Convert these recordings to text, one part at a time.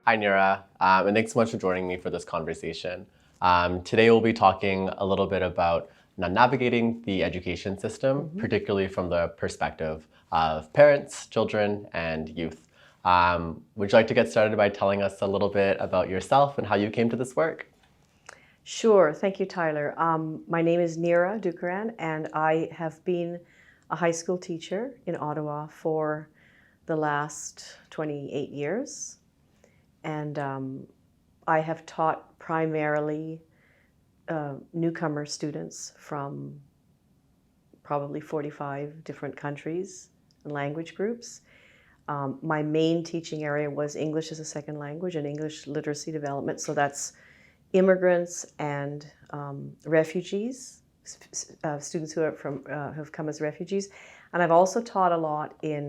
Hi, Nira, and thanks so much for joining me for this conversation. Today we'll be talking a little bit about navigating the education system, particularly from the perspective of parents, children, and youth. Would you like to get started by telling us a little bit about yourself and how you came to this work? Sure. Thank you, Tyler. My name is Nira Dookeran, and I have been a high school teacher in Ottawa for the last 28 years. And I have taught primarily newcomer students from probably 45 different countries and language groups. My main teaching area was English as a second language and English literacy development. So that's immigrants and refugees, students who have come as refugees. And I've also taught a lot in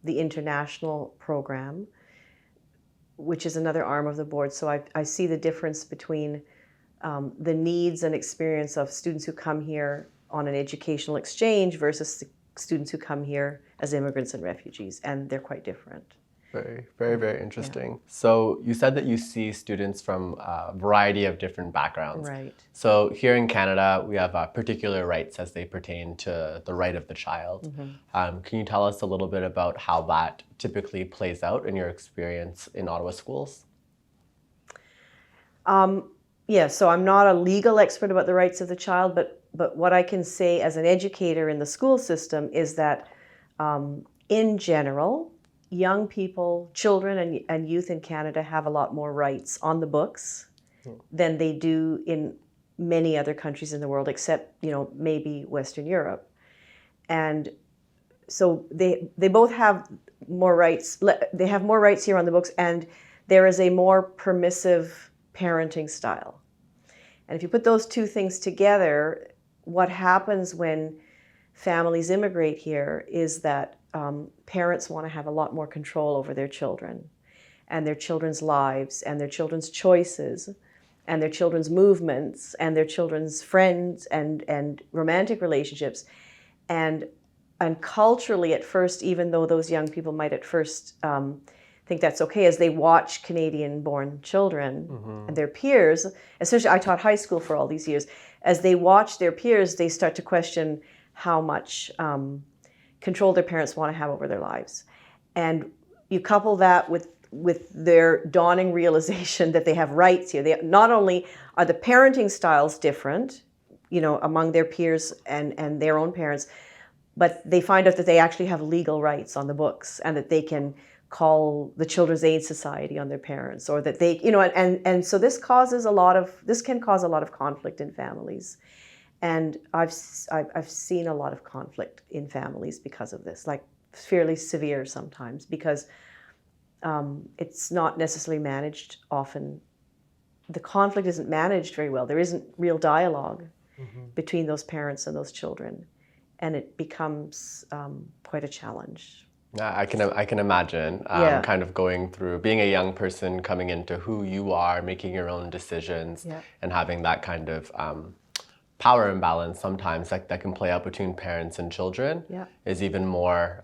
the international program, which is another arm of the board. So I see the difference between the needs and experience of students who come here on an educational exchange versus the students who come here as immigrants and refugees, and they're quite different. Very interesting. Yeah. So you said that you see students from a variety of different backgrounds. Right. So here in Canada, we have particular rights as they pertain to the right of the child. Can you tell us a little bit about how that typically plays out in your experience in Ottawa schools? Yeah, so I'm not a legal expert about the rights of the child, but what I can say as an educator in the school system is that in general, young people, children and youth in Canada have a lot more rights on the books than they do in many other countries in the world, except, maybe Western Europe. And so they both have more rights. They have more rights here on the books, and there is a more permissive parenting style. And if you put those two things together, what happens when families immigrate here is that parents want to have a lot more control over their children and their children's lives and their children's choices and their children's movements and their children's friends and romantic relationships. And culturally at first, even though those young people might at first think that's okay, as they watch Canadian-born children and their peers, especially I taught high school for all these years, as they watch their peers, they start to question how much control their parents want to have over their lives. And you couple that with their dawning realization that they have rights here. They, not only are the parenting styles different, among their peers and their own parents, but they find out that they actually have legal rights on the books and that they can call the Children's Aid Society on their parents, or that they, and so this can cause a lot of conflict in families. And I've seen a lot of conflict in families because of this, like fairly severe sometimes, because it's not necessarily managed often. The conflict isn't managed very well. There isn't real dialogue between those parents and those children, and it becomes quite a challenge. Yeah, I can imagine kind of going through being a young person, coming into who you are, making your own decisions, and having that kind of power imbalance sometimes that can play out between parents and children is even more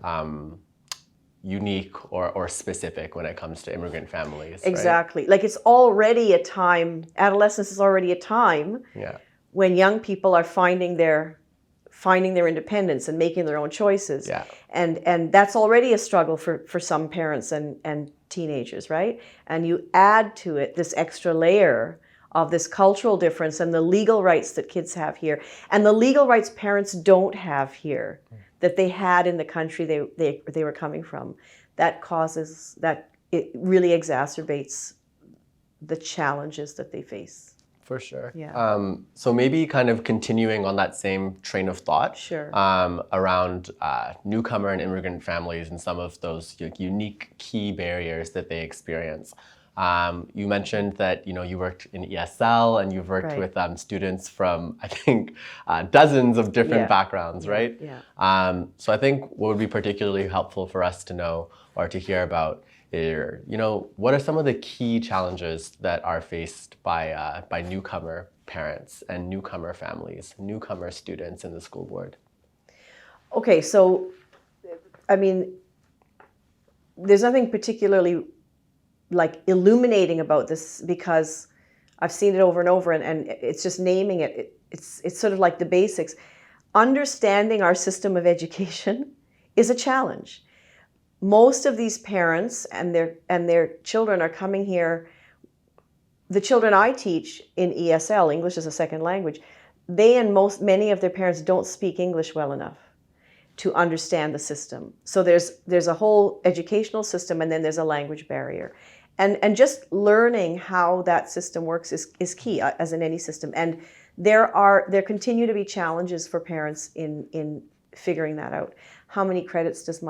unique or specific when it comes to immigrant families. Exactly. Right? Like it's already a time, adolescence is already a time when young people are finding their independence and making their own choices. And that's already a struggle for some parents and teenagers, right? And you add to it this extra layer of this cultural difference and the legal rights that kids have here and the legal rights parents don't have here that they had in the country they were coming from. That it really exacerbates the challenges that they face. For sure. So maybe kind of continuing on that same train of thought around newcomer and immigrant families and some of those unique key barriers that they experience. You mentioned that you worked in ESL and you've worked with students from, I think, dozens of different backgrounds, right? So I think what would be particularly helpful for us to know or to hear about is, what are some of the key challenges that are faced by newcomer parents and newcomer families, newcomer students in the school board? Okay, so, I mean, there's nothing particularly like illuminating about this, because I've seen it over and over, and it's just naming it. It's sort of like the basics. Understanding our system of education is a challenge. Most of these parents and their children are coming here. The children I teach in ESL, English as a second language, many of their parents don't speak English well enough to understand the system. So there's a whole educational system, and then there's a language barrier. And just learning how that system works is key, as in any system. And there continue to be challenges for parents in figuring that out. How many credits does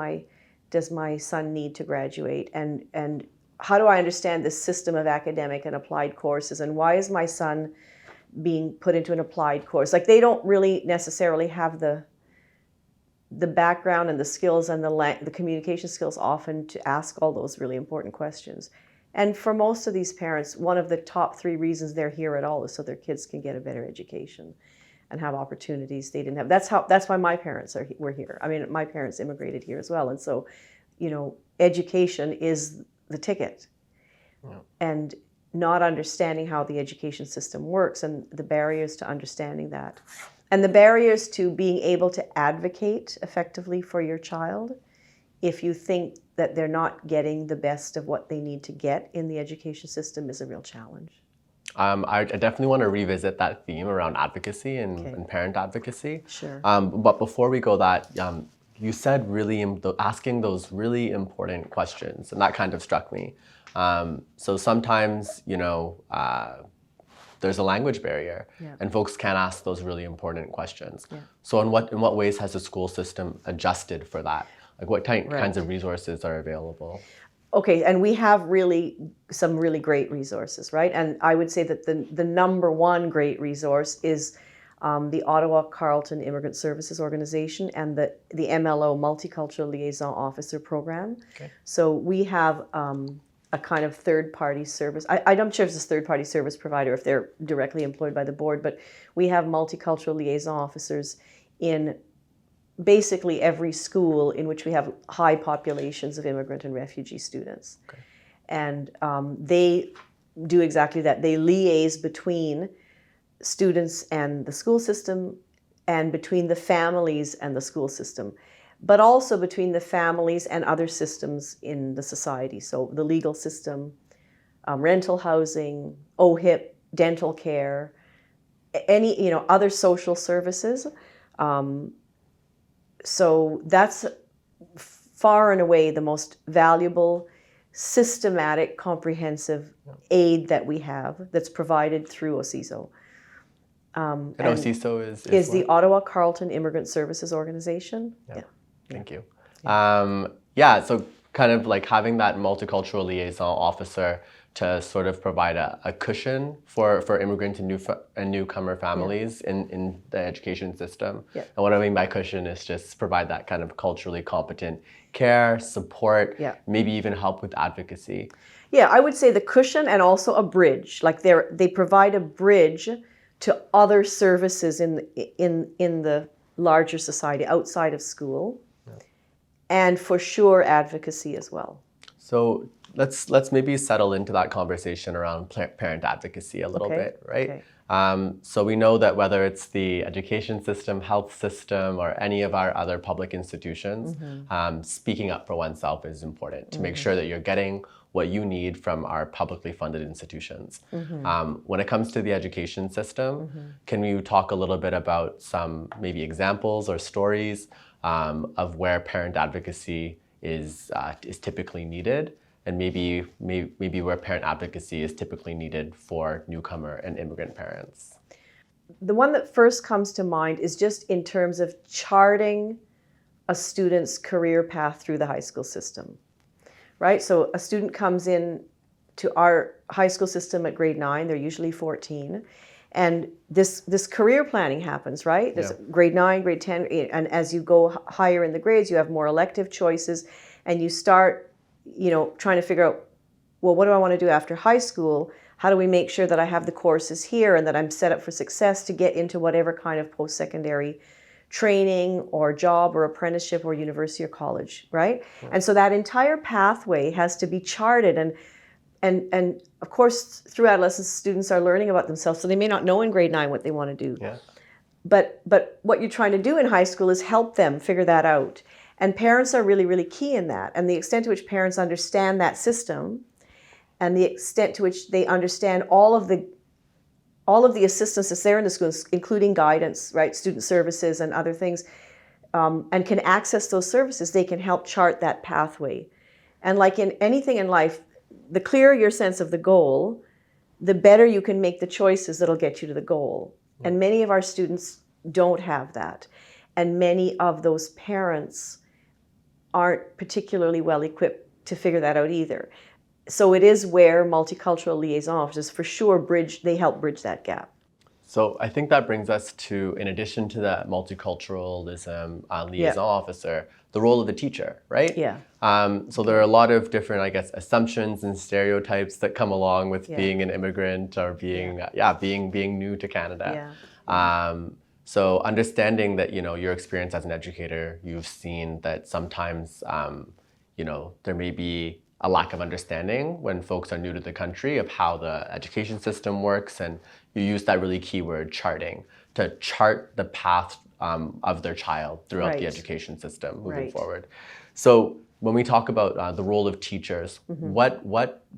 my son need to graduate? And how do I understand this system of academic and applied courses? And why is my son being put into an applied course? Like, they don't really necessarily have the background and the skills and the communication skills often to ask all those really important questions. And for most of these parents, one of the top 3 reasons they're here at all is so their kids can get a better education and have opportunities they didn't have. That's why my parents were here. I mean, my parents immigrated here as well. And so, education is the ticket. Yeah. And not understanding how the education system works and the barriers to understanding that. And the barriers to being able to advocate effectively for your child if you think that they're not getting the best of what they need to get in the education system is a real challenge. I definitely want to revisit that theme around advocacy and parent advocacy. Sure. But before we go that, you said asking those really important questions, and that kind of struck me. So sometimes, there's a language barrier, and folks can't ask those really important questions. Yeah. So in what ways has the school system adjusted for that? Like, what kinds of resources are available? Okay, and we have some really great resources, right? And I would say that the number one great resource is the Ottawa Carleton Immigrant Services Organization and the MLO, Multicultural Liaison Officer Program. Okay. So we have a kind of third-party service. I'm not sure if it's a third-party service provider, if they're directly employed by the board, but we have multicultural liaison officers in basically every school in which we have high populations of immigrant and refugee students. Okay. And they do exactly that. They liaise between students and the school system, and between the families and the school system, but also between the families and other systems in the society. So the legal system, rental housing, OHIP, dental care, any other social services. So that's far and away the most valuable, systematic, comprehensive aid that we have that's provided through OCISO. And OCISO is the Ottawa Carleton Immigrant Services Organization. Yeah. Thank you. So kind of like having that multicultural liaison officer to sort of provide a cushion for immigrant and newcomer families in the education system. Yeah. And what I mean by cushion is just provide that kind of culturally competent care, support, maybe even help with advocacy. Yeah, I would say the cushion and also a bridge. Like they provide a bridge to other services in the larger society outside of school, and for sure advocacy as well. So let's maybe settle into that conversation around parent advocacy a little bit, right? Okay. So we know that whether it's the education system, health system, or any of our other public institutions, speaking up for oneself is important to make sure that you're getting what you need from our publicly funded institutions. When it comes to the education system, can you talk a little bit about some maybe examples or stories of where parent advocacy is typically needed, and maybe where parent advocacy is typically needed for newcomer and immigrant parents? The one that first comes to mind is just in terms of charting a student's career path through the high school system, right? So a student comes in to our high school system at grade 9, they're usually 14, and this career planning happens, right? There's grade 9, grade 10, and as you go higher in the grades, you have more elective choices, and you start, trying to figure out, well, what do I want to do after high school? How do we make sure that I have the courses here and that I'm set up for success to get into whatever kind of post-secondary training or job or apprenticeship or university or college, right? And so that entire pathway has to be charted, and and of course, through adolescence, students are learning about themselves, so they may not know in grade 9 what they want to do. Yeah. But what you're trying to do in high school is help them figure that out. And parents are really, really key in that. And the extent to which parents understand that system and the extent to which they understand all of the assistance that's there in the schools, including guidance, right, student services and other things, and can access those services, they can help chart that pathway. And like in anything in life, the clearer your sense of the goal, the better you can make the choices that'll get you to the goal. And many of our students don't have that. And many of those parents aren't particularly well equipped to figure that out either. So it is where multicultural liaison officers for sure they help bridge that gap. So I think that brings us to, in addition to that multiculturalism liaison officer, the role of the teacher, right? Yeah. So there are a lot of different, I guess, assumptions and stereotypes that come along with being an immigrant or being being new to Canada. Yeah. So understanding that, your experience as an educator, you've seen that sometimes, there may be a lack of understanding when folks are new to the country of how the education system works, and you use that really key word, charting, to chart the path of their child throughout the education system moving forward. So when we talk about the role of teachers, what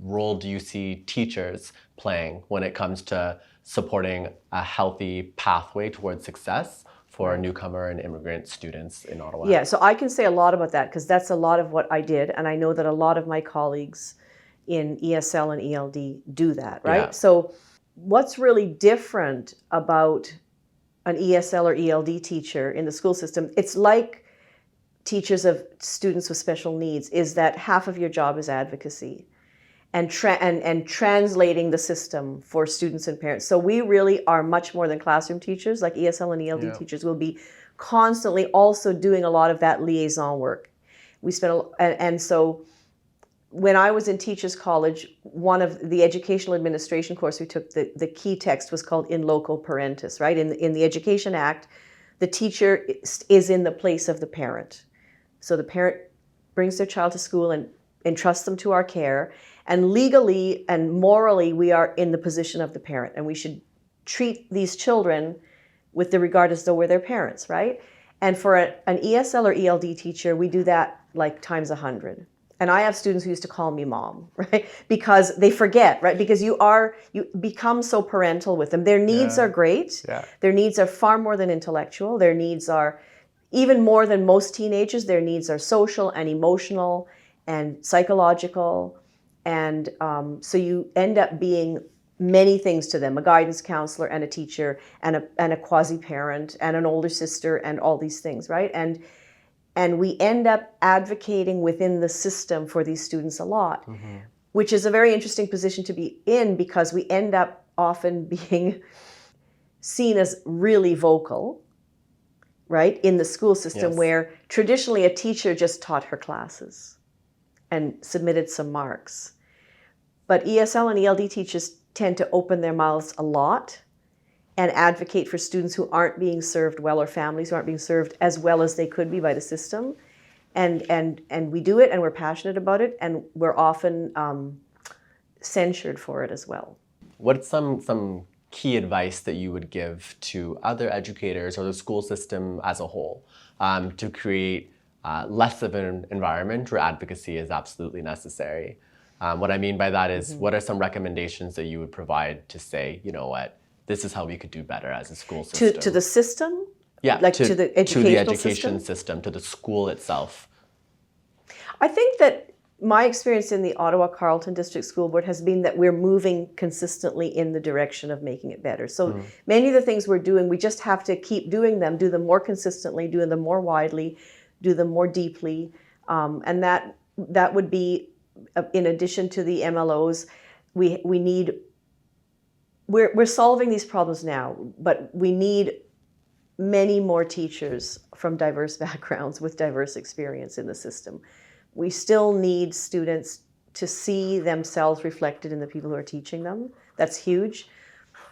role do you see teachers playing when it comes to supporting a healthy pathway towards success for newcomer and immigrant students in Ottawa? Yeah, so I can say a lot about that because that's a lot of what I did, and I know that a lot of my colleagues in ESL and ELD do that, right? Yeah. So what's really different about an ESL or ELD teacher in the school system, it's like teachers of students with special needs, is that half of your job is advocacy and translating the system for students and parents. So we really are much more than classroom teachers, like ESL and ELD teachers will be constantly also doing a lot of that liaison work. We spent, and so when I was in Teachers College, one of the educational administration course we took, the key text was called In Loco Parentis, right? In the Education Act, the teacher is in the place of the parent. So the parent brings their child to school and entrusts them to our care. And legally and morally, we are in the position of the parent. And we should treat these children with the regard as though we're their parents, right? And for an ESL or ELD teacher, we do that like times 100. And I have students who used to call me mom, right? Because they forget, right? Because you become so parental with them. Their needs are great. Yeah. Their needs are far more than intellectual. Their needs are even more than most teenagers. Their needs are social and emotional and psychological. And so you end up being many things to them, a guidance counselor and a teacher and a quasi-parent and an older sister and all these things, right? And we end up advocating within the system for these students a lot, which is a very interesting position to be in because we end up often being seen as really vocal, right, in the school system where traditionally a teacher just taught her classes and submitted some marks. But ESL and ELD teachers tend to open their mouths a lot and advocate for students who aren't being served well or families who aren't being served as well as they could be by the system. And we do it and we're passionate about it and we're often censured for it as well. What's some key advice that you would give to other educators or the school system as a whole to create less of an environment where advocacy is absolutely necessary? What I mean by that is, what are some recommendations that you would provide to say, you know what, this is how we could do better as a school system? To the system? Yeah, like to the education system, to the school itself. I think that my experience in the Ottawa Carleton District School Board has been that we're moving consistently in the direction of making it better. So many of the things we're doing, we just have to keep doing them, do them more consistently, do them more widely, do them more deeply. And that would be, in addition to the MLOs, we're solving these problems now, but we need many more teachers from diverse backgrounds with diverse experience in the system. We still need students to see themselves reflected in the people who are teaching them. That's huge.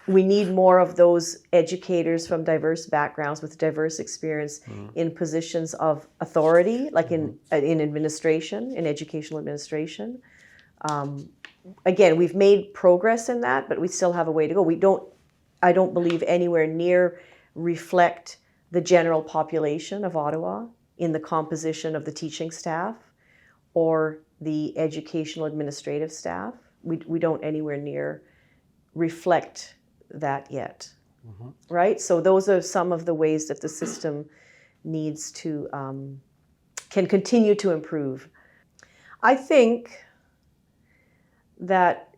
We need more of those educators from diverse backgrounds with diverse experience in positions of authority, like in administration, in educational administration. again, we've made progress in that, but we still have a way to go. I don't believe anywhere near reflect the general population of Ottawa in the composition of the teaching staff or the educational administrative staff. We don't anywhere near reflect that yet, right? So those are some of the ways that the system needs to, can continue to improve. I think that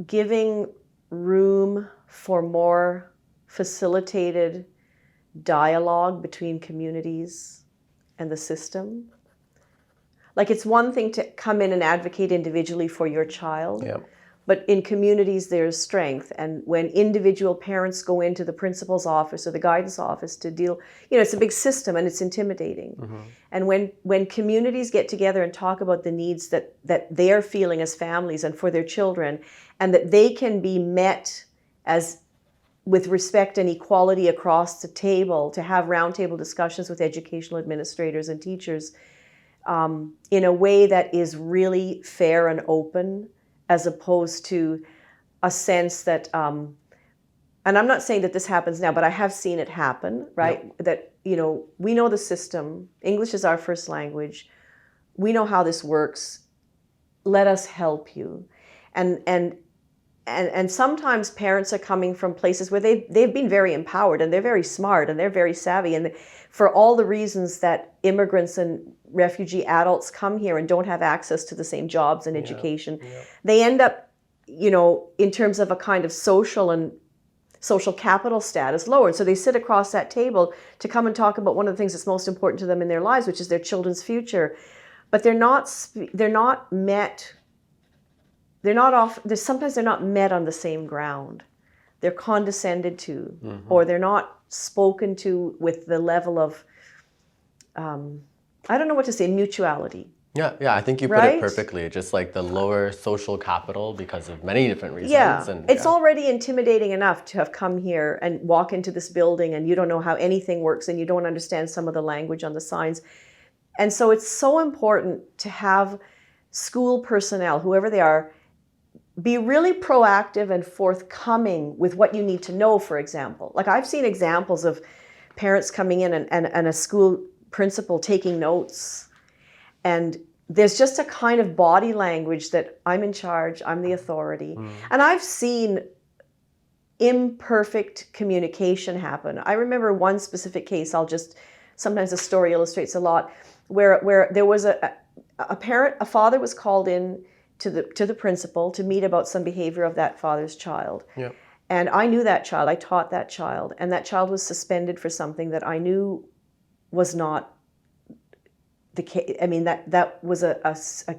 giving room for more facilitated dialogue between communities and the system. Like, it's one thing to come in and advocate individually for your child, but in communities there's strength. And when individual parents go into the principal's office or the guidance office to deal, it's a big system and it's intimidating. And when communities get together and talk about the needs that they're feeling as families and for their children, and that they can be met as with respect and equality across the table, to have roundtable discussions with educational administrators and teachers in a way that is really fair and open, as opposed to a sense that, and I'm not saying that this happens now, but I have seen it happen, right? That, we know the system, English is our first language, we know how this works, let us help you. And sometimes parents are coming from places where they've been very empowered and they're very smart and they're very savvy. And for all the reasons that immigrants and refugee adults come here and don't have access to the same jobs and education, they end up, in terms of a kind of social capital status, lower. And so they sit across that table to come and talk about one of the things that's most important to them in their lives, which is their children's future. But sometimes they're not met on the same ground. They're condescended to, or they're not spoken to with the level of, I don't know what to say, mutuality. Yeah, I think you put it perfectly. Just like the lower social capital because of many different reasons. It's already intimidating enough to have come here and walk into this building and you don't know how anything works and you don't understand some of the language on the signs. And so it's so important to have school personnel, whoever they are, be really proactive and forthcoming with what you need to know, for example. Like, I've seen examples of parents coming in and a school principal taking notes. And there's just a kind of body language that I'm in charge, I'm the authority. And I've seen imperfect communication happen. I remember one specific case, sometimes the story illustrates a lot, where there was a father was called in to the principal to meet about some behavior of that father's child. And I knew that child, I taught that child, and that child was suspended for something that I knew was not the case. I mean, that was a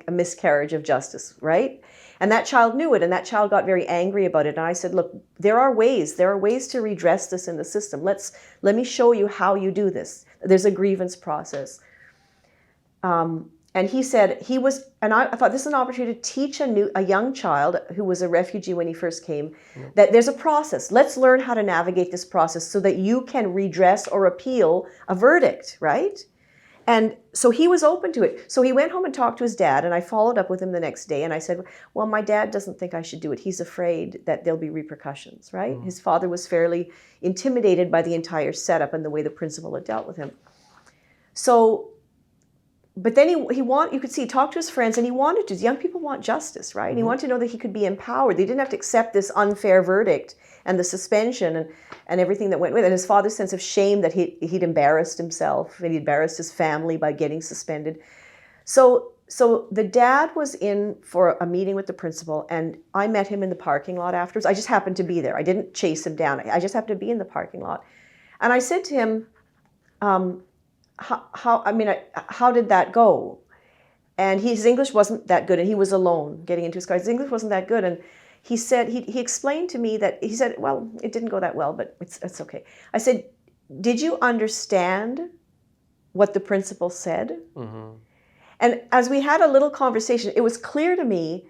miscarriage of justice, right? And that child knew it, and that child got very angry about it. And I said, look, there are ways to redress this in the system. Let me show you how you do this. There's a grievance process. And he said and I thought this is an opportunity to teach a young child who was a refugee when he first came, that there's a process. Let's learn how to navigate this process so that you can redress or appeal a verdict, right? And so he was open to it. So he went home and talked to his dad, and I followed up with him the next day, and I said, well, my dad doesn't think I should do it. He's afraid that there'll be repercussions, right? His father was fairly intimidated by the entire setup and the way the principal had dealt with him. So, but then you could see, he talked to his friends, and he wanted to. Young people want justice, right? And he wanted to know that he could be empowered. They didn't have to accept this unfair verdict and the suspension and everything that went with it. And his father's sense of shame that he'd embarrassed himself and he'd embarrassed his family by getting suspended. So the dad was in for a meeting with the principal, and I met him in the parking lot afterwards. I just happened to be there. I didn't chase him down. I just happened to be in the parking lot. And I said to him, how did that go? And his English wasn't that good, and he was alone getting into his car. His English wasn't that good, and he said, he explained to me that, he said, well, it didn't go that well, but it's okay. I said, did you understand what the principal said? And as we had a little conversation, it was clear to me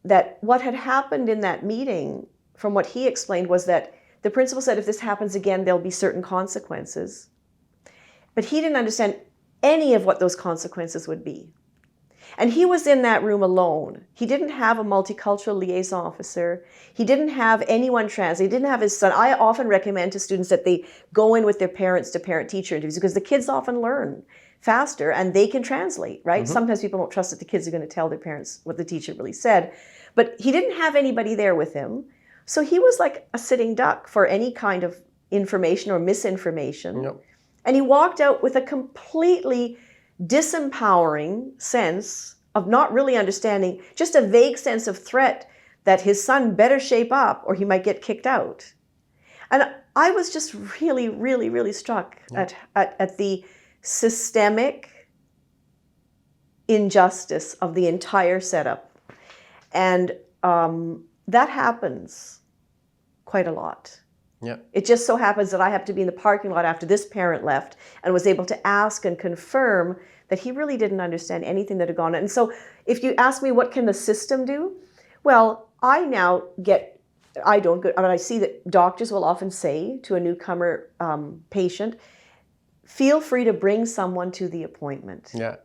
that what had happened in that meeting, from what he explained, was that the principal said, if this happens again, there'll be certain consequences. But he didn't understand any of what those consequences would be. And he was in that room alone. He didn't have a multicultural liaison officer. He didn't have anyone translate. He didn't have his son. I often recommend to students that they go in with their parents to parent-teacher interviews because the kids often learn faster and they can translate, right? Mm-hmm. Sometimes people don't trust that the kids are going to tell their parents what the teacher really said. But he didn't have anybody there with him. So he was like a sitting duck for any kind of information or misinformation. Yep. And he walked out with a completely disempowering sense of not really understanding, just a vague sense of threat that his son better shape up or he might get kicked out. And I was just really, really, really struck at the systemic injustice of the entire setup. And that happens quite a lot. Yeah. It just so happens that I happened to be in the parking lot after this parent left and was able to ask and confirm that he really didn't understand anything that had gone on. And so if you ask me, what can the system do? Well, I see that doctors will often say to a newcomer patient, feel free to bring someone to the appointment. Yeah.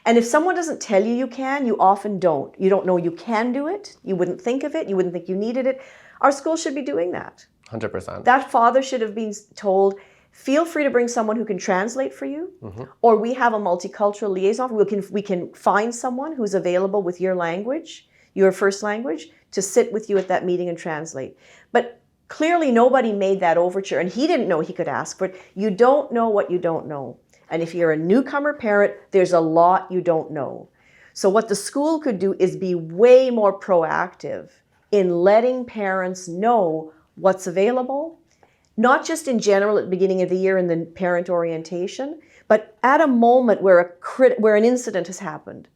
And if someone doesn't tell you can, you often don't. You don't know you can do it. You wouldn't think of it. You wouldn't think you needed it. Our school should be doing that. 100%. That father should have been told, feel free to bring someone who can translate for you, or we have a multicultural liaison. We can find someone who's available with your language, your first language, to sit with you at that meeting and translate. But clearly nobody made that overture, and he didn't know he could ask for it. You don't know what you don't know. And if you're a newcomer parent, there's a lot you don't know. So what the school could do is be way more proactive in letting parents know what's available, not just in general at the beginning of the year in the parent orientation, but at a moment where an incident has happened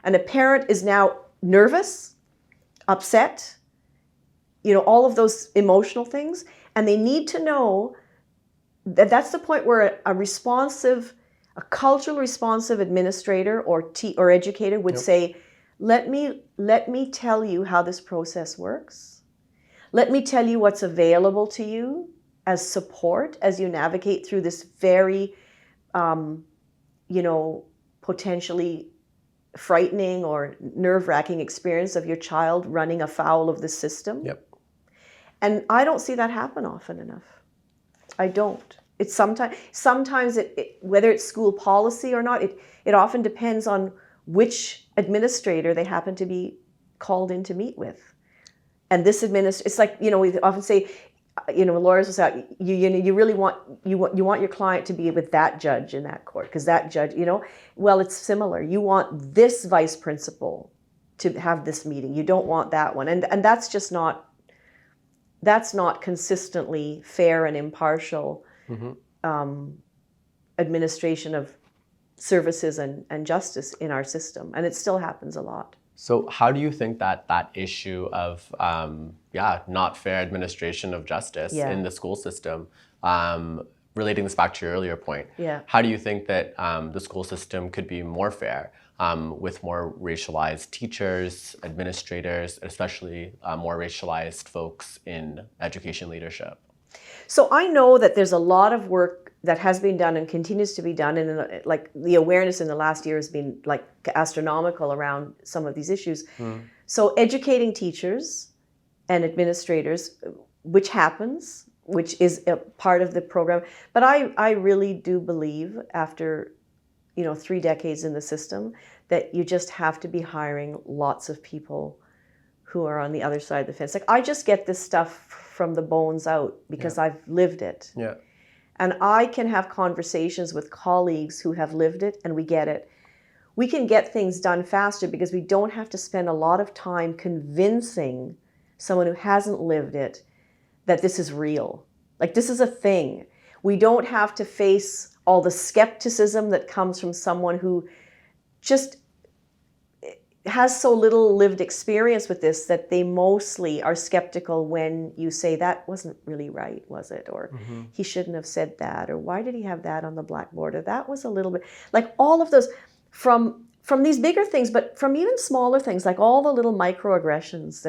and a parent is now nervous, upset, all of those emotional things, and they need to know that that's the point where a culturally responsive administrator or educator would say, let me tell you how this process works. Let me tell you what's available to you as support as you navigate through this very, potentially frightening or nerve-wracking experience of your child running afoul of the system. Yep. And I don't see that happen often enough. I don't. It's sometimes whether it's school policy or not, it often depends on which administrator they happen to be called in to meet with. And this it's like, we often say, lawyers will say, you really want your client to be with that judge in that court, because that judge, well, it's similar. You want this vice principal to have this meeting. You don't want that one. And that's just not consistently fair and impartial administration of services and justice in our system. And it still happens a lot. So how do you think that issue of not fair administration of justice in the school system, relating this back to your earlier point, how do you think that the school system could be more fair with more racialized teachers, administrators, especially more racialized folks in education leadership? So I know that there's a lot of work that has been done and continues to be done, and like the awareness in the last year has been like astronomical around some of these issues. So educating teachers and administrators, which happens, which is a part of the program. But I really do believe after 3 decades in the system that you just have to be hiring lots of people who are on the other side of the fence. Like, I just get this stuff from the bones out because I've lived it. Yeah. And I can have conversations with colleagues who have lived it and we get it. We can get things done faster because we don't have to spend a lot of time convincing someone who hasn't lived it that this is real. Like, this is a thing. We don't have to face all the skepticism that comes from someone who just has so little lived experience with this that they mostly are skeptical when you say that wasn't really right, was it? Or he shouldn't have said that, or why did he have that on the blackboard, or that was a little bit, like all of those from these bigger things, but from even smaller things, like all the little microaggressions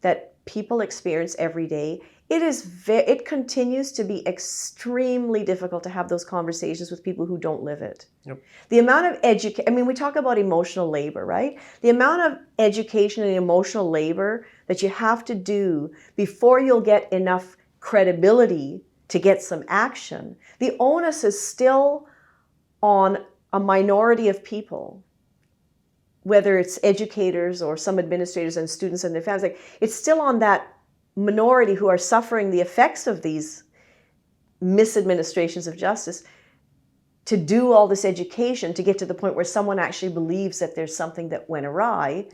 that people experience every day. It continues to be extremely difficult to have those conversations with people who don't live it. Yep. The amount of we talk about emotional labor, right? The amount of education and emotional labor that you have to do before you'll get enough credibility to get some action. The onus is still on a minority of people, whether it's educators or some administrators and students and their families. Like, it's still on that minority who are suffering the effects of these misadministrations of justice to do all this education to get to the point where someone actually believes that there's something that went awry,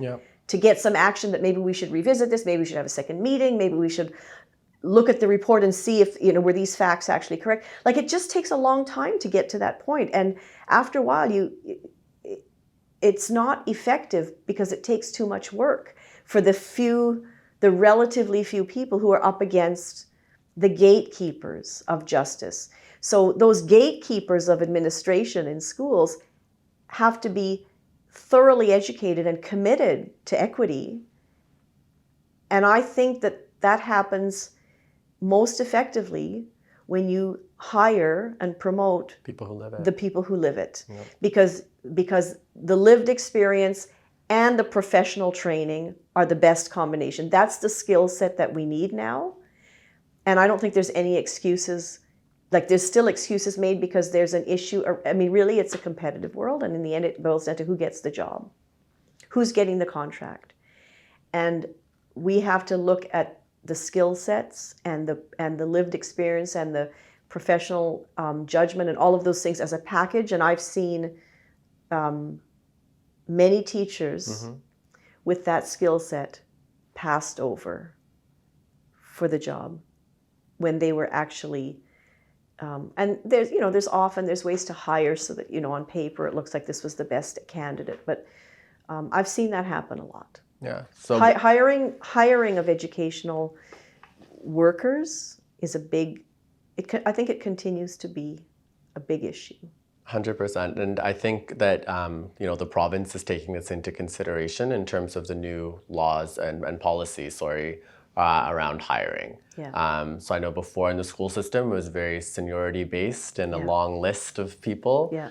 to get some action that maybe we should revisit this, maybe we should have a second meeting, maybe we should look at the report and see if, were these facts actually correct. Like, it just takes a long time to get to that point. And after a while, it's not effective because it takes too much work for the relatively few people who are up against the gatekeepers of justice. So those gatekeepers of administration in schools have to be thoroughly educated and committed to equity. And I think that happens most effectively when you hire and promote people who live it. The people who live it. Yep. Because the lived experience and the professional training are the best combination. That's the skill set that we need now. And I don't think there's any excuses. Like, there's still excuses made because there's an issue. I mean, really, it's a competitive world. And in the end, it boils down to who gets the job, who's getting the contract. And we have to look at the skill sets and the lived experience and the professional judgment and all of those things as a package. And I've seen many teachers with that skill set passed over for the job when they were actually, and there's ways to hire so that, on paper it looks like this was the best candidate, but I've seen that happen a lot. Yeah. So hiring of educational workers is I think it continues to be a big issue. 100%. And I think that, the province is taking this into consideration in terms of the new laws and policies, around hiring. Yeah. So I know before in the school system, it was very seniority based and a long list of people. Yeah.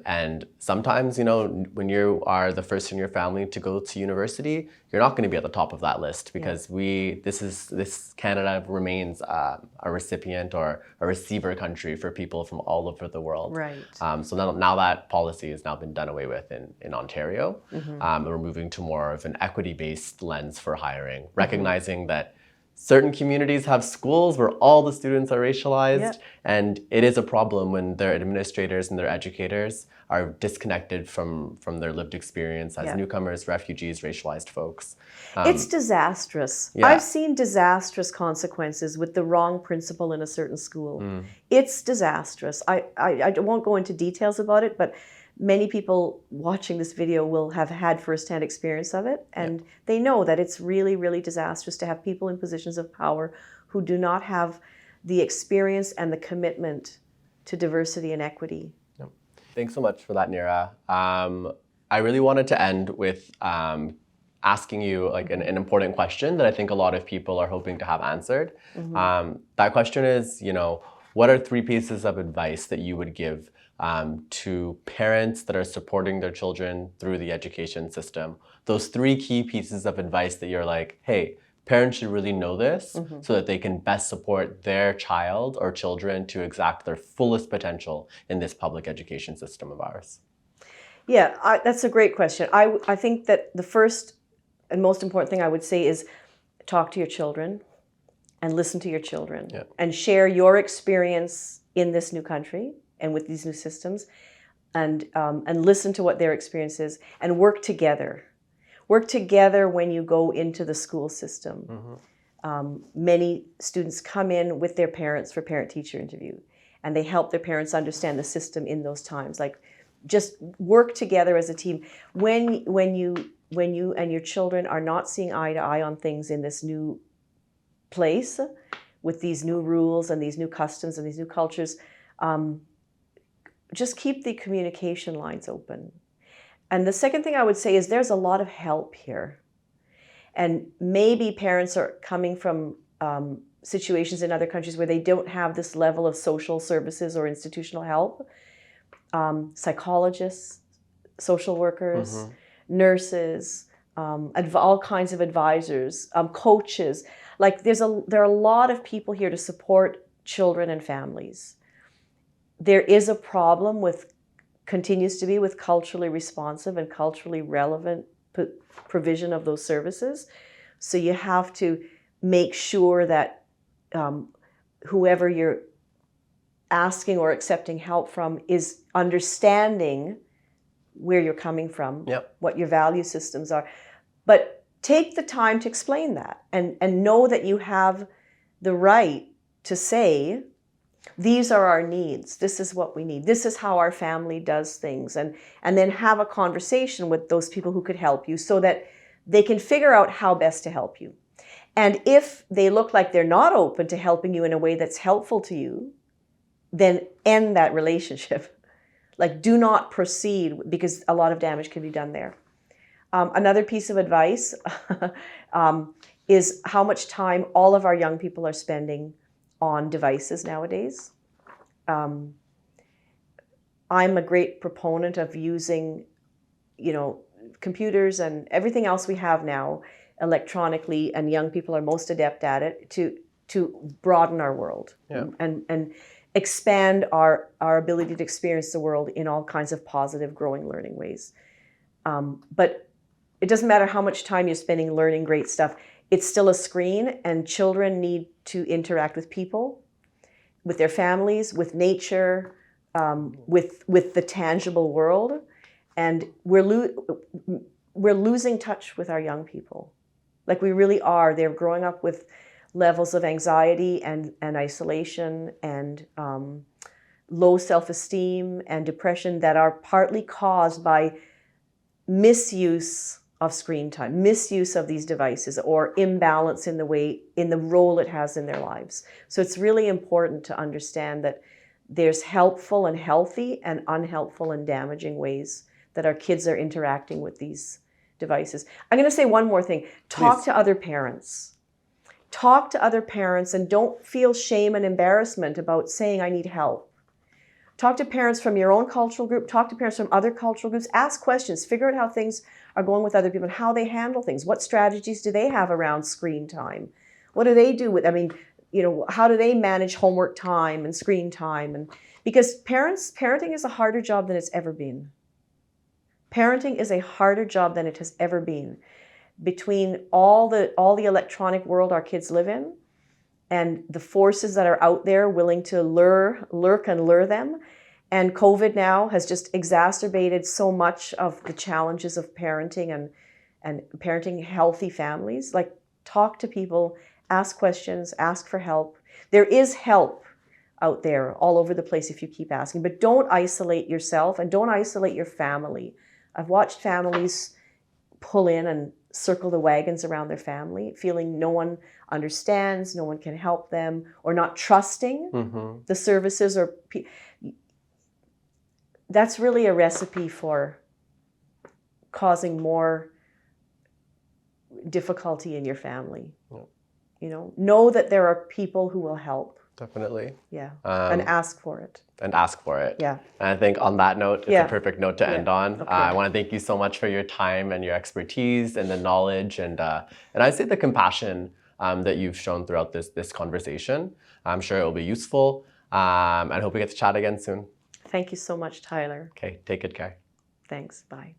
And sometimes, when you are the first in your family to go to university, you're not going to be at the top of that list because this Canada remains a recipient or a receiver country for people from all over the world. Right. So now that policy has now been done away with in Ontario, and we're moving to more of an equity-based lens for hiring, recognizing that certain communities have schools where all the students are racialized, and it is a problem when their administrators and their educators are disconnected from their lived experience as newcomers, refugees, racialized folks. It's disastrous. Yeah. I've seen disastrous consequences with the wrong principal in a certain school. It's disastrous. I won't go into details about it, but many people watching this video will have had firsthand experience of it, and they know that it's really, really disastrous to have people in positions of power who do not have the experience and the commitment to diversity and equity. Yep. Thanks so much for that, Nira. I really wanted to end with asking you an important question that I think a lot of people are hoping to have answered. That question is, what are 3 pieces of advice that you would give to parents that are supporting their children through the education system? Those 3 key pieces of advice that you're like, hey, parents should really know this so that they can best support their child or children to exact their fullest potential in this public education system of ours. Yeah, that's a great question. I think that the first and most important thing I would say is talk to your children and listen to your children and share your experience in this new country and with these new systems, and listen to what their experience is, and work together. Work together when you go into the school system. Many students come in with their parents for parent-teacher interview, and they help their parents understand the system in those times. Like, just work together as a team. When you and your children are not seeing eye to eye on things in this new place, with these new rules and these new customs and these new cultures, just keep the communication lines open. And the second thing I would say is there's a lot of help here. And maybe parents are coming from situations in other countries where they don't have this level of social services or institutional help. Psychologists, social workers, nurses, all kinds of advisors, coaches. Like there are a lot of people here to support children and families. There is a problem continues to be with culturally responsive and culturally relevant provision of those services. So you have to make sure that whoever you're asking or accepting help from is understanding where you're coming from, what your value systems are. But take the time to explain that and know that you have the right to say, these are our needs. This is what we need. This is how our family does things. And then have a conversation with those people who could help you so that they can figure out how best to help you. And if they look like they're not open to helping you in a way that's helpful to you, then end that relationship. Like, do not proceed, because a lot of damage can be done there. Another piece of advice is how much time all of our young people are spending on devices nowadays. I'm a great proponent of using, computers and everything else we have now electronically, and young people are most adept at it, to broaden our world and expand our ability to experience the world in all kinds of positive, growing, learning ways. But it doesn't matter how much time you're spending learning great stuff. It's still a screen, and children need to interact with people, with their families, with nature, with the tangible world. And we're losing touch with our young people. Like, we really are. They're growing up with levels of anxiety and isolation and low self-esteem and depression that are partly caused by misuse of screen time, misuse of these devices, or imbalance in the role it has in their lives. So it's really important to understand that there's helpful and healthy and unhelpful and damaging ways that our kids are interacting with these devices. I'm going to say one more thing. Talk to other parents. Talk to other parents, and don't feel shame and embarrassment about saying, I need help. Talk to parents from your own cultural group. Talk to parents from other cultural groups. Ask questions. Figure out how things are going with other people and how they handle things. What strategies do they have around screen time? What do they do with, how do they manage homework time and screen time? And because parenting is a harder job than it's ever been. Parenting is a harder job than it has ever been. Between all the electronic world our kids live in, and the forces that are out there willing to lurk and lure them. And COVID now has just exacerbated so much of the challenges of parenting and parenting healthy families. Like, talk to people, ask questions, ask for help. There is help out there all over the place if you keep asking, but don't isolate yourself and don't isolate your family. I've watched families pull in and circle the wagons around their family, feeling no one understands, no one can help them, or not trusting the services. That's really a recipe for causing more difficulty in your family. Know that there are people who will help. Definitely. Yeah. And ask for it. Yeah. And I think on that note, it's a perfect note to end on. Okay. I want to thank you so much for your time and your expertise and the knowledge and I'd say the compassion that you've shown throughout this conversation. I'm sure it will be useful. And I hope we get to chat again soon. Thank you so much, Tyler. Okay, take good care. Thanks. Bye.